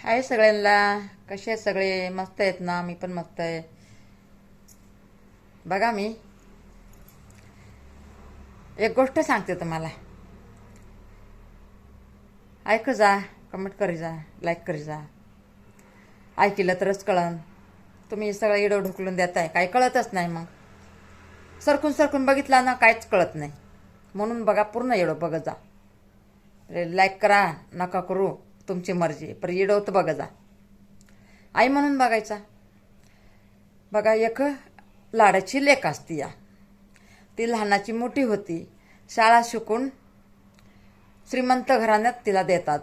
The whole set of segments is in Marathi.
हाय सगळ्यांना. कसे आहेत सगळे? मस्त आहेत ना? मी पण मस्त आहे. बघा, मी एक गोष्ट सांगते तुम्हाला. ऐक जा, कमेंट करी जा, लाईक करी जा. ऐकलं तरच कळन. तुम्ही सगळं इडं ढुकलून देताय, काही कळतच नाही. मग सरकून सरकून बघितला ना, काहीच कळत नाही. म्हणून बघा, पूर्ण इडं बघत जा. लाईक करा नका करू, तुमची मर्जी, पण इडं तर बघा जा. आई म्हणून बघायचा. बघा, एक लाडाची लेक असती या. ती लहानाची मोठी होती. शाळा शिकून श्रीमंत घराण्यात तिला देतात,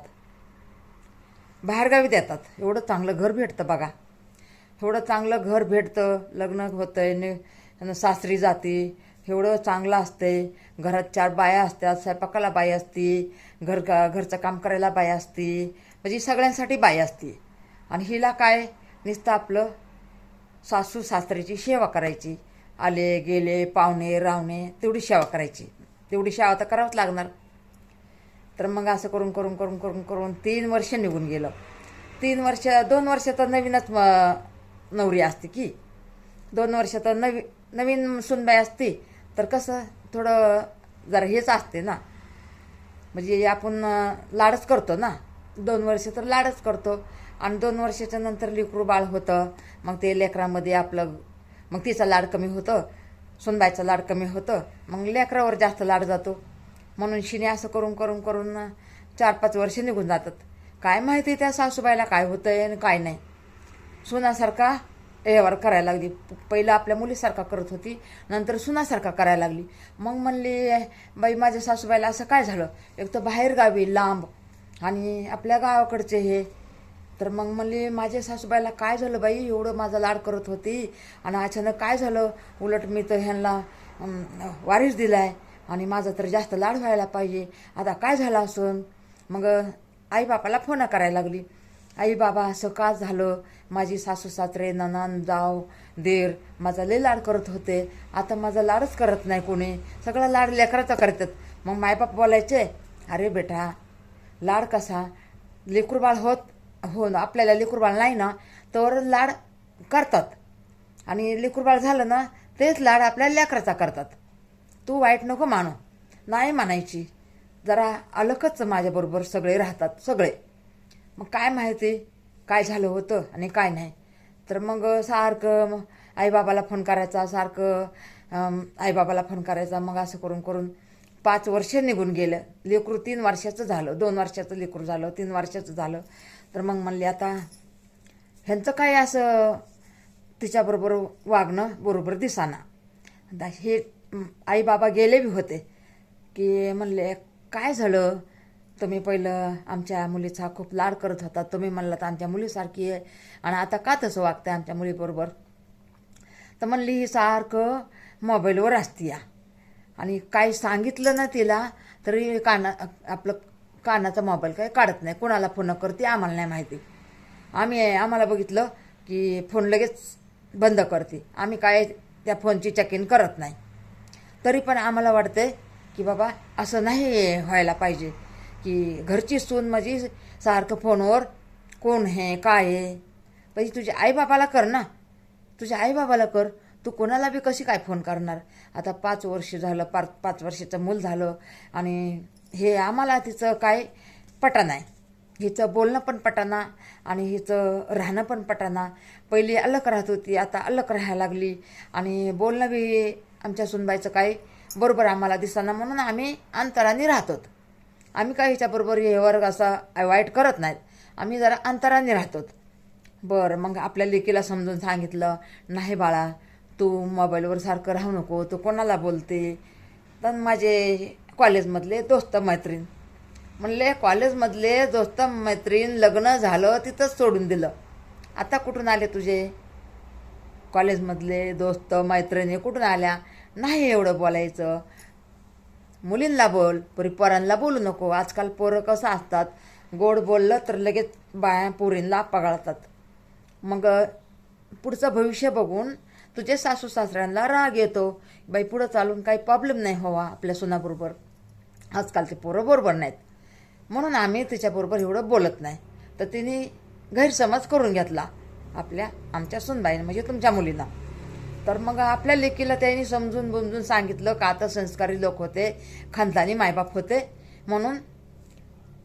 बाहेरगावी देतात. एवढं चांगलं घर भेटतं बघा. एवढं चांगलं घर भेटतं, लग्न होतंय, सासरी जाती, एवढं चांगलं असतंय. घरात 4 बाया असतात, स्वयंपाकाला बाई असती, घरचं काम करायला बाई असती, म्हणजे सगळ्यांसाठी बाई असती. आणि हिला काय, नुसतं आपलं सासू सासऱ्याची सेवा करायची. आले गेले पाहुणे रावणे तेवढी सेवा करायची. तेवढी सेवा तर करावंच लागणार. तर मग असं करून करून करून करून करून 3 वर्ष निघून गेलं. 2 वर्ष तर नवीनच नवरी असते की. 2 वर्ष तर नवीन सुनबाई असते. तर कसं थोडं जरा हेच असते ना, म्हणजे आपण लाडच करतो ना. 2 वर्ष तर लाडच करतो. आणि 2 वर्षाच्या नंतर लेकरू बाळ होतं. मग ते लेकरामध्ये आपलं, मग तिचा लाड कमी होतं, सुनबाईचा लाड कमी होतं, मग लेकरावर जास्त लाड जातो. म्हणून शिने असं करून करून करून 4-5 वर्ष निघून जातात. काय माहिती त्या सासूबाईला काय होतंय आणि काय नाही. सुनासारखा व्यवहार करायला लागली. पहिलं आपल्या मुलीसारखा करत होती, नंतर सुनासारखा करायला लागली. मग म्हणली, बाई माझ्या सासूबाईला असं काय झालं? एक तर बाहेर गावी लांब आणि आपल्या गावाकडचे हे. तर मग म्हणली, माझ्या सासूबाईला काय झालं बाई? एवढं माझा लाड करत होती आणि अचानक काय झालं? उलट मी तर ह्यांना वारीस दिलाय आणि माझा तर जास्त लाड व्हायला पाहिजे. आता काय झालं असून? मग आई बापाला फोन करायला लागली. आई बाबा, असं का झालं? माझी सासू सासरे नणंद जाव देर माझा लय लाड करत होते, आता माझा लाडच करत नाही कोणी. सगळा लाड लेकराचा करतात. मग मायबाप बोलायचे, अरे बेटा, लाड कसा? लेकरूबाळ हो ना, आपल्याला लेकरूबाळ नाही ना तर लाड करतात, आणि लेकरूबाळ झालं ना तेच लाड आपल्या लेकराचा करतात. तू वाईट नको मानू. नाही मानायची. जरा अलगच माझ्याबरोबर सगळे राहतात सगळे. मग काय माहिती काय झालं होतं आणि काय नाही. तर मग सारखं आईबाबाला फोन करायचा, सारखं आईबाबाला फोन करायचा. मग असं करून करून 5 वर्ष निघून गेलं. लेकरू 3 वर्षाचं झालं. 2 वर्षाचं लेकरू झालं, 3 वर्षाचं झालं. तर मग म्हणले, आता ह्यांचं काय असं तिच्याबरोबर वागणं बरोबर दिसाना. हे आई बाबा गेले बी होते की म्हणले, काय झालं? तुम्ही पहिलं आमच्या मुलीचा खूप लाड करत होता, तुम्ही म्हणलात आमच्या मुलीसारखी आहे, आणि आता का तसं वागतंय आमच्या मुलीबरोबर? तर म्हणली, ही सारखं मोबाईलवर असती या, आणि काही सांगितलं ना तिला तरी आपलं कानाचा मोबाईल काय काढत नाही. कोणाला फोन करते आम्हाला नाही माहिती. आम्हाला बघितलं की फोन लगेच बंद करते. आम्ही काय त्या फोनची चेक-इन करत नाही. तरी पण आम्हाला वाटते की बाबा असं नाही व्हायला पाहिजे की घरची सून माझी सारखं फोनवर कोण आहे काय आहे. पाहिजे तुझ्या आईबाबाला कर ना, तुझ्या आईबाबाला कर. तू कोणाला बी कशी काय फोन करणार? आता 5 वर्ष झालं, 5 वर्षाचं मूल झालं, आणि हे आम्हाला तिचं काय पटा नाही. हिचं बोलणं पण पटाना आणि हिचं राहणं पण पटाना. पहिली अलग राहत होती, आता अलग राहायला लागली, आणि बोलणं बी आमच्या सुनबाईचं काही बरोबर आम्हाला दिसताना. म्हणून आम्ही अंतराने राहतो. आम्ही काय हिच्याबरोबर हे वर्ग असा वाईट करत नाहीत. आम्ही जरा अंतराने राहतो. बरं, मग आपल्या लेकीला समजून सांगितलं, नाही बाळा, तू मोबाईलवर सारखं राहू नको, तू कोणाला बोलते? तर माझे कॉलेजमधले दोस्त मैत्रीण म्हणले, कॉलेजमधले दोस्त मैत्रीण लग्न झालं तिथंच सोडून दिलं, आता कुठून आले तुझे कॉलेजमधले दोस्त मैत्रिणी? कुठून आल्या? नाही एवढं बोलायचं. मुलींना बोल, पोरांना बोलू नको. आजकाल पोरं कसं असतात, गोड बोललं तर लगेच बाया पोरींना पगाळतात. मग पुढचं भविष्य बघून तुझे सासू सासऱ्यांना राग येतो. बाई, पुढं चालून काही प्रॉब्लेम नाही व्हावा आपल्या सुनाबरोबर. आजकालचे पोरं बरोबर नाहीत, म्हणून आम्ही तिच्याबरोबर एवढं बोलत नाही. तर तिने गैरसमज करून घेतला आमच्या सुनबाईनं, म्हणजे तुमच्या मुलीला. तर मग आपल्या लेकीला त्यांनी समजून बुमजून सांगितलं का आता संस्कारी लोक होते, खानदानी मायबाप होते, म्हणून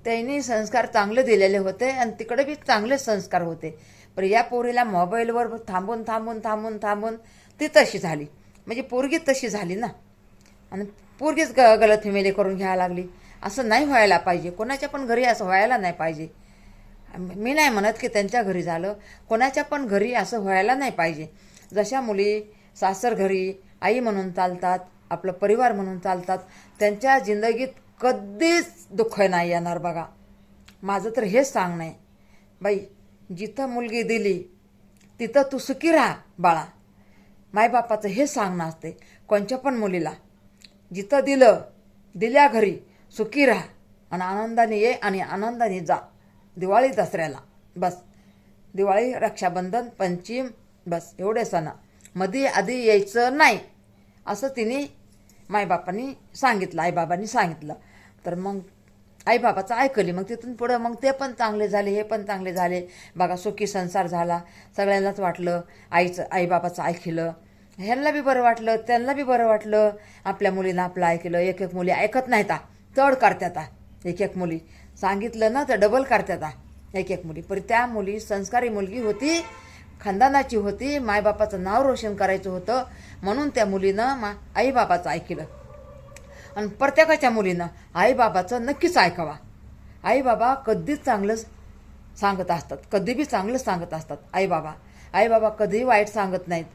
त्यांनी संस्कार चांगले दिलेले होते आणि तिकडे बी चांगले संस्कार होते. पण या पोरीला मोबाईलवर थांबून थांबून थांबून थांबून ती तशी झाली, म्हणजे पोरगी तशी झाली ना, आणि पोरगीच गलतफहमी करून घ्यायला लागली. असं नाही व्हायला पाहिजे, कोणाच्या पण घरी असं व्हायला नाही पाहिजे. मी नाही म्हणत की त्यांच्या घरी झालं, कोणाच्या पण घरी असं व्हायला नाही पाहिजे. जशा मुली सासर घरी आई म्हणून चालतात, आपलं परिवार म्हणून चालतात, त्यांच्या जिंदगीत कधीच दुःख नाही येणार. बघा, माझं तर हेच सांगणं आहे बाई, जिथं मुलगी दिली तिथं तू सुखी राहा बाळा. मायबापाचं हे सांगणं असते कोणच्या पण मुलीला, जिथं दिल्या घरी सुखी राहा आणि आनंदाने ये आणि आनंदाने जा. दिवाळी दसऱ्याला बस, दिवाळी रक्षाबंधन पंचम बस एवढे सण मध्ये आधी यायचं नाही, असं तिने मायबापांनी सांगितलं, आईबाबांनी सांगितलं. तर मग आईबाबाचं ऐकली. मग तिथून पुढं मग ते पण चांगले झाले, हे पण चांगले झाले. बघा, सुखी संसार झाला. सगळ्यांनाच वाटलं आईबाबाचं ऐकलं, ह्यांना बी बरं वाटलं, त्यांना बी बरं वाटलं. आपल्या मुलीनं आपलं ऐकलं. एक एक मुली ऐकत नाहीत, चढ करतात. एक एक मुली सांगितलं ना तर डबल करतात एक एक मुली. पण त्या मुली संस्कारी मुलगी होती, खानदानाची होती, मायबापाचं नाव रोशन करायचं होतं, म्हणून त्या मुलीनं आईबाबाचं ऐकलं. आणि प्रत्येकाच्या मुलीनं आईबाबाचं नक्कीच ऐकावा. आईबाबा कधीच चांगलं सांगत असतात, कधी बी चांगलं सांगत असतात. आईबाबा कधीही वाईट सांगत नाहीत.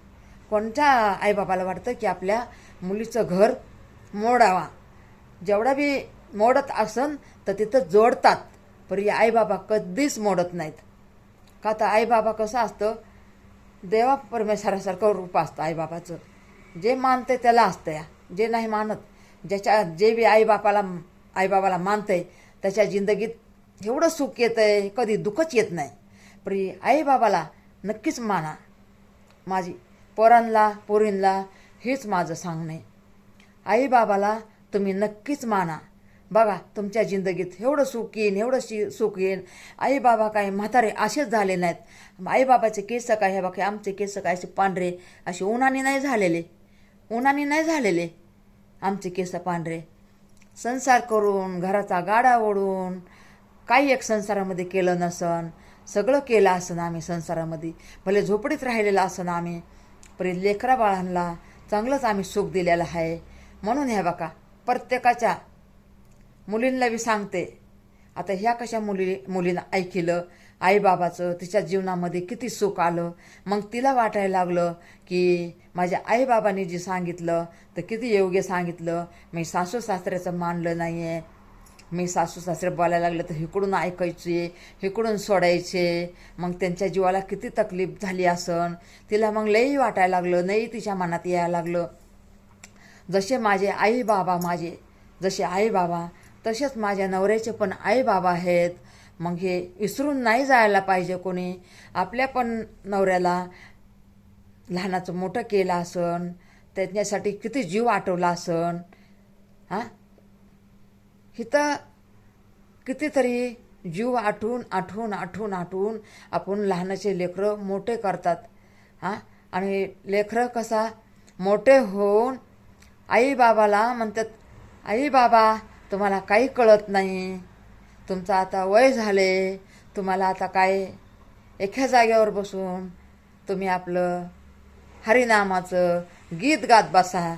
कोणत्या आईबाबाला वाटतं की आपल्या मुलीचं घर मोडावा, जेवढा बी मोडत असन तर तिथं जोडतात, पण आईबाबा कधीच मोडत नाहीत. का तर आईबाबा कसं असतं, देवा परमेश्वरासारखं रूप असतं आईबाबाचं. जे मानते त्याला असतं या, जे नाही मानत, जे बी आईबाबाला मानते त्याच्या जिंदगीत एवढं सुख येतं आहे, कधी दुःखच येत नाही. पण आईबाबाला नक्कीच माना. माझी पोरींला हेच माझं सांगणे, आईबाबाला तुम्ही नक्कीच माना. बघा, तुमच्या जिंदगीत एवढं सुख येईन, एवढं सुख येईन. आईबाबा काय म्हातारे असेच झाले नाहीत. आईबाबाचे केस काय, हे बघा आमचे केस काय असे पांढरे, असे उन्हाने नाही झालेले आमचे केस पांढरे. संसार करून, घराचा गाडा ओढून, काही एक संसारामध्ये केलं नसन, सगळं केलं असं आम्ही संसारामध्ये, भले झोपडीत राहिलेलं असं आम्ही, पण लेकरा बाळांना चांगलंच आम्ही सुख दिलेलं आहे. म्हणून हे बघा, प्रत्येकाच्या मुलींना बी सांगते. आता ह्या कशा मुलीनं ऐकलं आईबाबाचं, तिच्या जीवनामध्ये किती सुख आलं. मग तिला वाटायला लागलं की माझ्या आईबाबांनी जे सांगितलं तर किती योग्य सांगितलं. मी सासू सासऱ्याचं मानलं नाही आहे. मी सासू सासरे बोलायला लागले तर इकडून ऐकायचे, इकडून सोडायचे. मग त्यांच्या जीवाला किती तकलीफ झाली असन. तिला मग लई वाटायला लागलं, नाही तिच्या मनात यायला लागलं, जसे आईबाबा तसेच माझ्या नवऱ्याचे पण आईबाबा आहेत. मग हे विसरून नाही जायला पाहिजे कोणी. आपल्या पण नवऱ्याला लहानाचं मोठं केलं असन, त्याच्यासाठी किती जीव आटवला असन. इथं कितीतरी जीव आठवून आपण लहानाचे लेकरं मोठे करतात. आणि लेकरं कसा मोठे होऊन आईबाबाला म्हणतात, आई बाबा तुम्हाला काही कळत नाही, तुमचं आता वय झाले, तुम्हाला आता काय एका जागेवर बसून तुम्ही आपलं हरिनामाचं गीत गात बसा,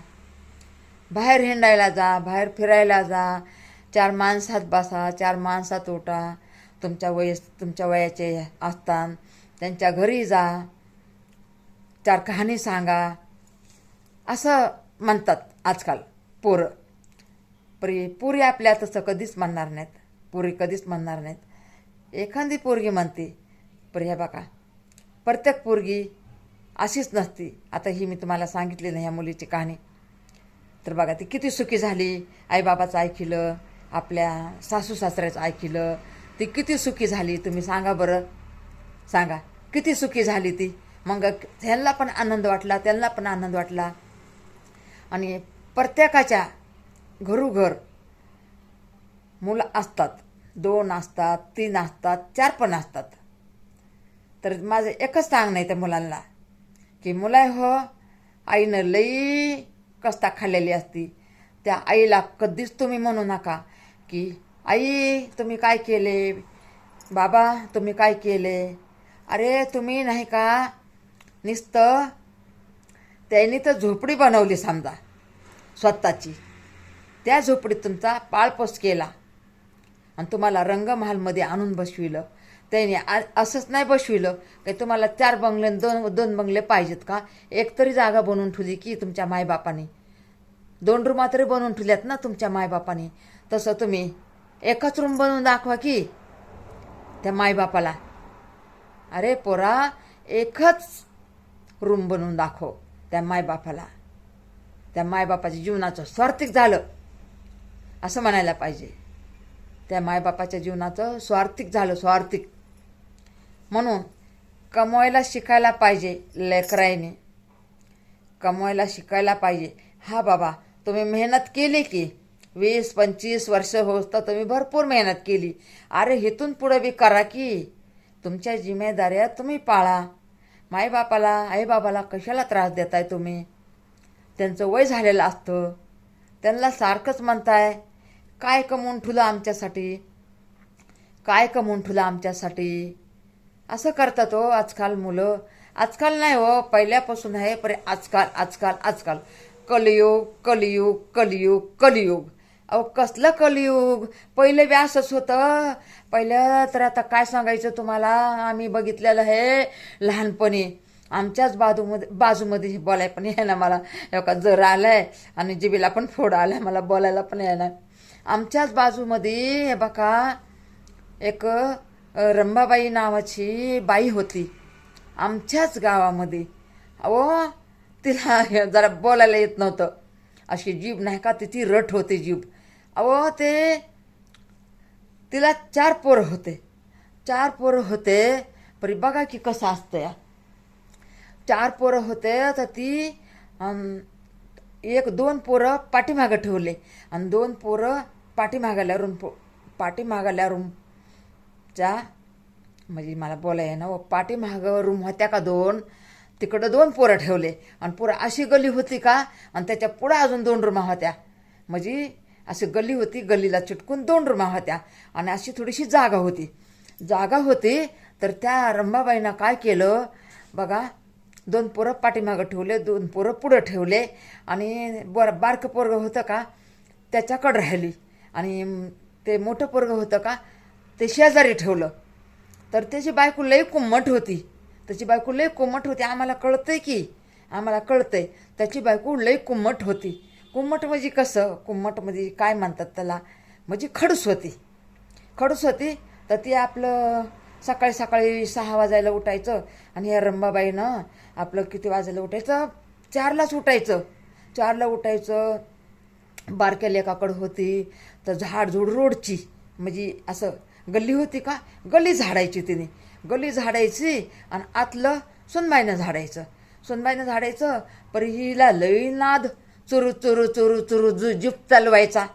बाहेर हिंडायला जा, बाहेर फिरायला जा, 4 माणसात बसा, 4 माणसात उठा, तुमच्या वयाचे असतात त्यांच्या घरी जा, 4 कहाणी सांगा, असं म्हणतात आजकाल पोरं. पुरी आपल्या तसं कधीच म्हणणार नाहीत, पुरी कधीच म्हणणार नाहीत. एखादी पोरगी म्हणते, पण हे बघा प्रत्येक पोरगी अशीच नसती. आता ही मी तुम्हाला सांगितली ना ह्या मुलीची कहाणी, तर बघा ती किती सुखी झाली. आईबाबाचं ऐकलं, आपल्या सासू सासऱ्याचं ऐकलं, ती किती सुखी झाली. तुम्ही सांगा बरं, सांगा किती सुखी झाली ती. मग ह्यांना पण आनंद वाटला, त्यांना पण आनंद वाटला. आणि प्रत्येकाच्या घरोघर मुलं असतात, 2 असतात, 3 असतात, 4 पण असतात. तर माझं एकच सांग नाही त्या मुलांना की मुला हो, आईनं लई कष्टा खाल्लेली असती. त्या आईला कधीच तुम्ही म्हणू नका की आई तुम्ही काय केले, बाबा तुम्ही काय केले. अरे तुम्ही नाही का नुसतं त्यांनी तर झोपडी बनवली समजा स्वतःची, त्या झोपडीत तुमचा पाळपोस केला आणि तुम्हाला रंगमहालमध्ये आणून बसविलं. त्याने असंच नाही बसविलं की तुम्हाला 4 बंगले दोन बंगले पाहिजेत का. एक तरी जागा बनवून ठेवली की तुमच्या मायबापाने. 2 रूमा तरी बनवून ठेवल्यात ना तुमच्या मायबापाने. तसं तुम्ही एकच रूम बनवून दाखवा की त्या मायबापाला. अरे पोरा, एकच रूम बनवून दाखव त्या मायबापाला. त्या मायबापाच्या जीवनाचं स्वार्थिक झालं असं म्हणायला पाहिजे. त्या मायबापाच्या जीवनाचं स्वार्थिक झालं, स्वार्थिक. म्हणून कमवायला शिकायला पाहिजे लेकराईने, कमवायला शिकायला पाहिजे. हा बाबा तुम्ही मेहनत केली की 20-25 वर्ष होत तर तुम्ही भरपूर मेहनत केली. अरे इथून पुढे बी करा की. तुमच्या जिम्मेदाऱ्या तुम्ही पाळा. माईबापाला आईबाबाला कशाला त्रास देताय तुम्ही. त्यांचं वय झालेलं असतं, त्यांना सारखंच म्हणताय काय कमवून ठेवलं आमच्यासाठी, काय कमवून ठेवलं आमच्यासाठी. असं करतात हो आजकाल मुलं. आजकाल नाही हो, पहिल्यापासून आहे पण आजकाल आजकाल आजकाल कलियुग कलियुग कलियुग कलियुग. अहो कसलं कलियुग. पहिले बी असंच होतं. पहिलं तर आता काय सांगायचं तुम्हाला, आम्ही बघितलेलं हे लहानपणी. आमच्याच बाजूमध्ये बोलाय पण येईना मला, एका जर आलाय आणि जिबीला पण फोड आलाय, मला बोलायला पण येईना. आमच्याच बाजूमध्ये हे बघा एक रंभाबाई नावाची बाई होती आमच्याच गावामध्ये. अहो तिला जरा बोलायला येत नव्हतं. अशी जीभ नाही का तिची रट होती जीभ. अहो तिला 4 पोरं होते. 4 पोरं होते. परी बघा की कसं असतं या. 4 पोरं होते तर ती 1-2 पोरं पाठीमागं ठेवले आणि 2 पोरं पाठीमागाल्या रूमच्या, म्हणजे मला बोलाय ना, पाठीमागं रूम होत्या का 2, तिकडं 2 पोरं ठेवले आणि पोरं अशी गली होती का आणि त्याच्या पुढं अजून 2 रूमा होत्या. म्हणजे अशी गली होती, गलीला चिटकून 2 रूमा होत्या आणि अशी थोडीशी जागा होती. तर त्या रंभाबाईनं काय केलं बघा, 2 पोरं पाठीमागं ठेवले, 2 पोरं पुढं ठेवले आणि बारकं पोरगं होतं का त्याच्याकडं राहिली आणि ते मोठं पोरगं होतं का ते शेजारी ठेवलं. तर त्याची बायको लई कुम्मट होती. आम्हाला कळतंय त्याची बायको लई कुम्मट होती. कुम्मट म्हणजे कसं, कुम्मट म्हणजे काय म्हणतात त्याला, म्हणजे खडूस होती. तर ती आपलं सकाळी 6 वाजायला उठायचं आणि ह्या रंभाबाईनं आपलं किती वाजायला उठायचं, 4लाच उठायचं. 4ला उठायचं. बारक्या लेकाकडं होती तर झाडझूड रोडची, म्हणजे असं गल्ली होती का, गल्ली झाडायची तिने. गल्ली झाडायची आणि आतलं सुनबाईनं झाडायचं. पर हिला लई नाद, चुरू जीप चालवायचा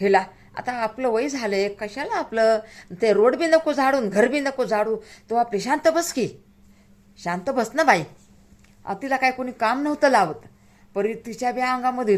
हिला. आता आपलं वय झालंय, कशाला आपलं ते रोड बी नको झाडून, घर बी नको झाडू, तो आपली शांत बस ना बाई. तिला काय कोणी काम नव्हतं लावत. परी तिच्या बी अंगामध्ये